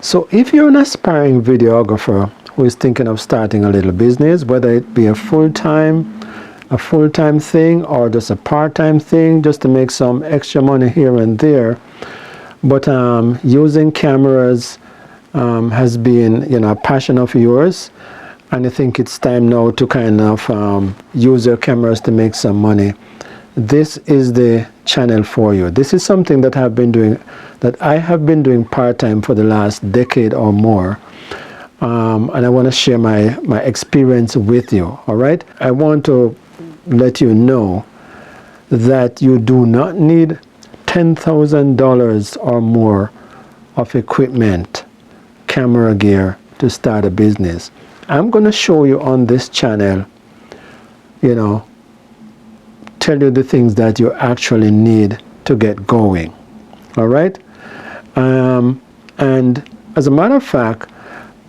So if you're an aspiring videographer who is thinking of starting a little business, whether it be a full-time thing or just a part-time thing, just to make some extra money here and there, but using cameras has been, a passion of yours, and I think it's time now to kind of use your cameras to make some money, this is the channel for you. This is something that I have been doing part-time for the last decade or more, and I want to share my experience with you. All right, I want to let you know that you do not need $10,000 or more of equipment, camera gear, to start a business. I'm going to show you on this channel, tell you the things that you actually need to get going. All right, and as a matter of fact,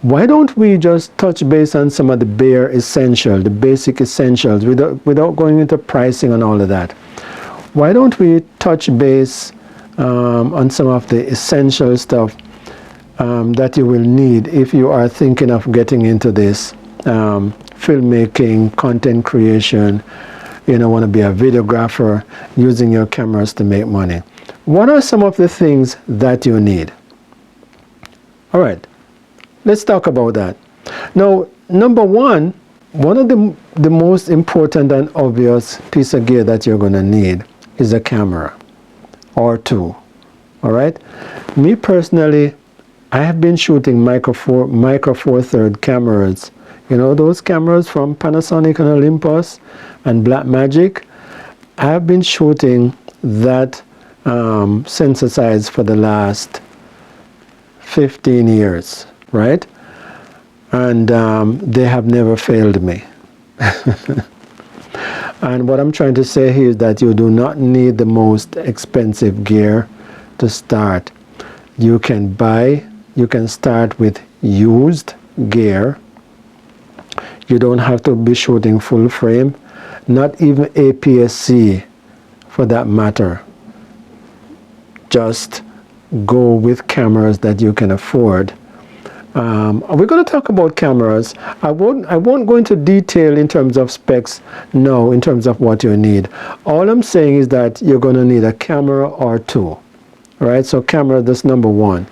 why don't we just touch base on some of the the basic essentials, without going into pricing and all of that? Why don't we touch base on some of the essential stuff that you will need if you are thinking of getting into this filmmaking, content creation, want to be a videographer, using your cameras to make money. What are some of the things that you need? All right, let's talk about that. Now, number one of the most important and obvious piece of gear that you're going to need is a camera or two. All right, me personally, I have been shooting micro four third cameras, those cameras from Panasonic and Olympus and Blackmagic. I have been shooting that sensor size for the last 15 years, right? And they have never failed me. And what I'm trying to say here is that you do not need the most expensive gear to start. You can start with used gear. You don't have to be shooting full frame, not even APS-C for that matter. Just go with cameras that you can afford. We're going to talk about cameras. I won't go into detail in terms of specs now, in terms of what you need. All I'm saying is that you're going to need a camera or two. Right? So camera, that's number one.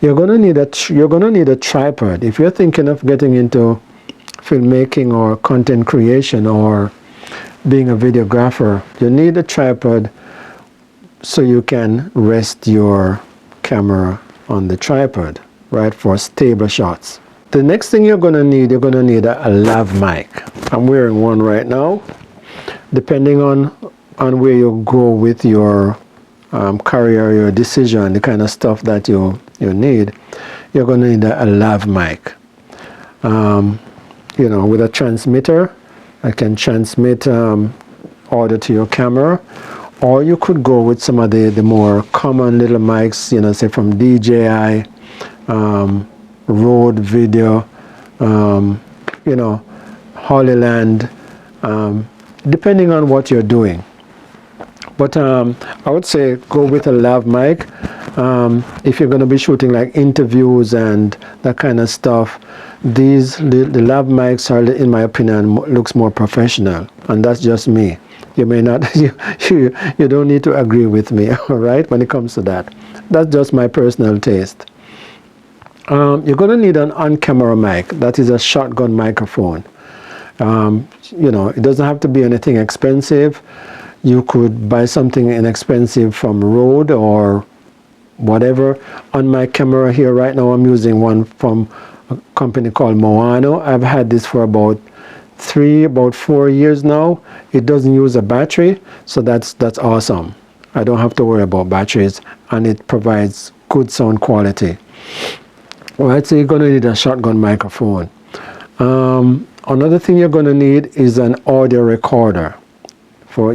You're going to need a tripod. If you're thinking of getting into filmmaking or content creation or being a videographer, you need a tripod so you can rest your camera on the tripod, right, for stable shots. The next thing you're going to need a lav mic. I'm wearing one right now. Depending on where you go with your career, your decision, the kind of stuff that you need, you're going to need a lav mic. With a transmitter, I can transmit audio to your camera, or you could go with some of the more common little mics, say from DJI, Rode Video, Hollyland, depending on what you're doing. But I would say go with a lav mic. If you're going to be shooting like interviews and that kind of stuff, the lav mics are, in my opinion, looks more professional, and that's just me. You may not, you don't need to agree with me, all right, when it comes to that. That's just my personal taste. You're going to need an on-camera mic. That is a shotgun microphone. It doesn't have to be anything expensive. You could buy something inexpensive from Rode or whatever. On my camera here right now, I'm using one from a company called Moano. I've had this for about 4 years now. It doesn't use a battery, so that's awesome. I don't have to worry about batteries, and it provides good sound quality. All right, so you're going to need a shotgun microphone. Another thing you're going to need is an audio recorder. For,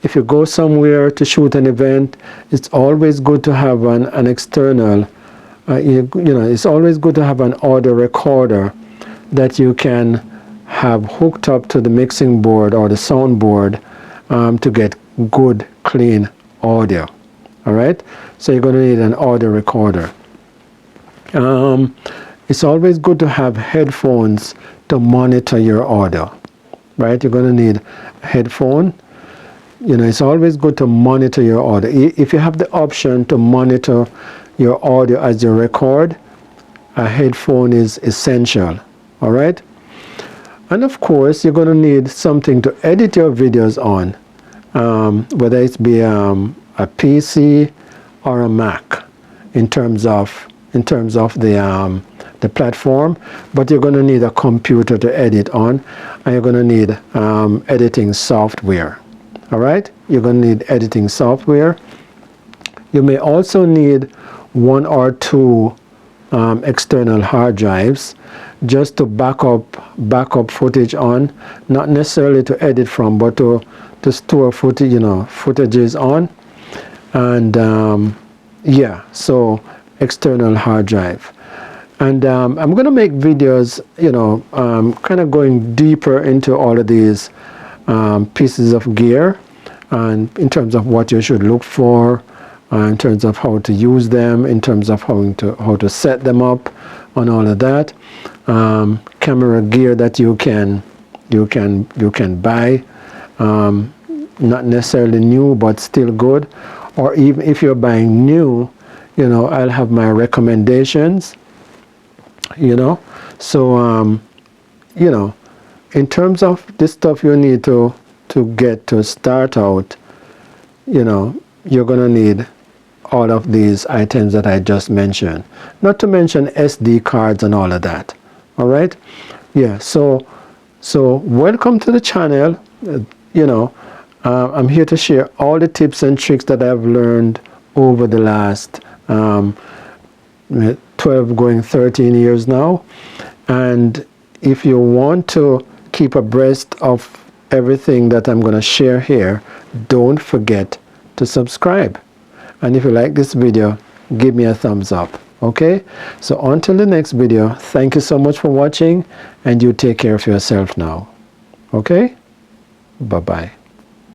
if you go somewhere to shoot an event, it's always good to have an external, it's always good to have an audio recorder that you can have hooked up to the mixing board or the sound board to get good, clean audio. All right, so you're going to need an audio recorder. It's always good to have headphones to monitor your audio, right? You're going to need a headphone. It's always good to monitor your audio. If you have the option to monitor your audio as you record, a headphone is essential, all right? And of course, you're going to need something to edit your videos on, whether it be a PC or a Mac, in terms of the platform. But you're going to need a computer to edit on, and you're going to need editing software. All right, you're going to need editing software. You may also need 1 or 2 external hard drives, just to back up footage on, not necessarily to edit from, but to store footage, footages on. And yeah, so external hard drive. And I'm going to make videos, kind of going deeper into all of these pieces of gear, and in terms of what you should look for, in terms of how to use them, in terms of how to set them up, and all of that. Camera gear that you can buy, not necessarily new but still good, or even if you're buying new, I'll have my recommendations. So in terms of this stuff you need to get to start out, you're gonna need all of these items that I just mentioned, not to mention SD cards and all of that. All right, yeah. So welcome to the channel. I'm here to share all the tips and tricks that I've learned over the last 12 going 13 years now. And if you want to keep abreast of everything that I'm going to share here, don't forget to subscribe. And if you like this video, give me a thumbs up. Okay, so until the next video, thank you so much for watching, and you take care of yourself now. Okay, bye bye.